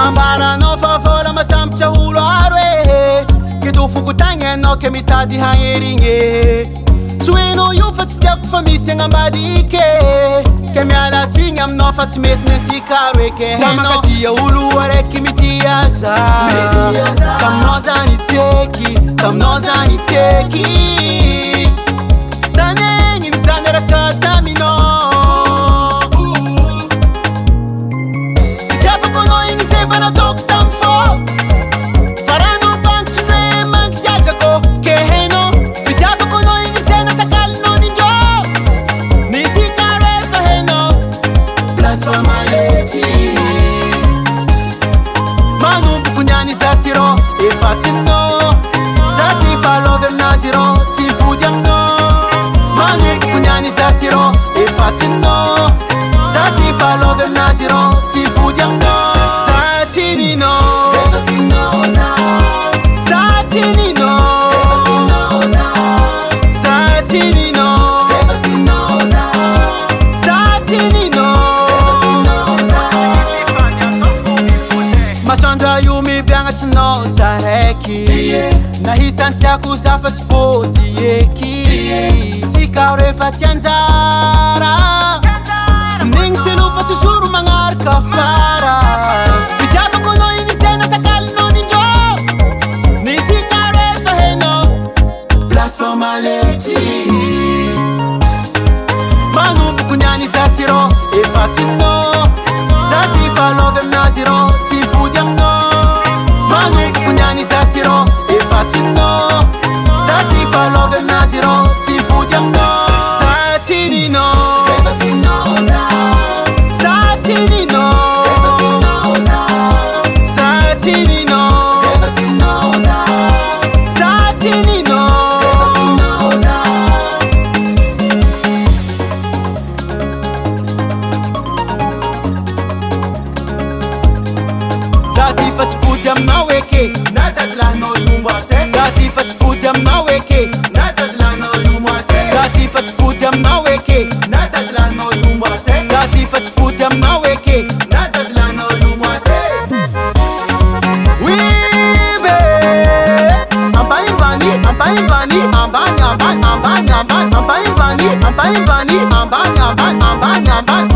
Ambaranao fa vola masambotra olo aro e keto fokotagny anao ke mitady hagnerigny tsy hoenao io fa tsy tiako fa misy agnambadiky ke mialatsigny aminao fa tsy mety miantsika aro eke za mankatia olo araiky mitiasa taminao zany tseky tanegny ny zany araka taminao fitiavako anao igny zay mba nataoko tamy fô farano bankitry ndre mangitratrako ke hainao fitiavako anao igny zay natakalinao nindrô mizika aro efa hainao place fa maletry manomboko niany za ty rô efa tsinao za ty falovy aminazy rô tsy vody aminao manomboko niany za ty rô efa tsinao za ty falovy aminazy rô tsy vody aminao za tsy ninao za tsy ninao za tsy ninao za tsy ninao masandra io mibiagnatsinao za raiky nahita ny tiako za fa tsy pôty eky tsika rehefa tsy anjara nigny tsy alofa toujours magnaraka fara fitiavako anao igny zay natakalinao nindrô mizika rehefa hainao place fa maletry manomboko niany za ty rô efa tsinao za ty falovy aminazy rô tsy vody aminao manomboko niany za ty rô efa tsinao za ty falovy aminazy rô tsy vody aminao za tsy ninao za tsy ninao za tsy ninao za tsy ninao za ty fa tsy pody aminao eke nadadilanao io moase za ty fa tsy pody aminao eke nadadilanao io moase za ty fa tsy pody aminao eke nadadilanao io moase za ty fa tsy pody aminao eke nadadilanao io moase wibe ambanimbany ambanimbany ambany ambany ambany ambany ambanimbany ambanimbany ambany ambany ambany ambany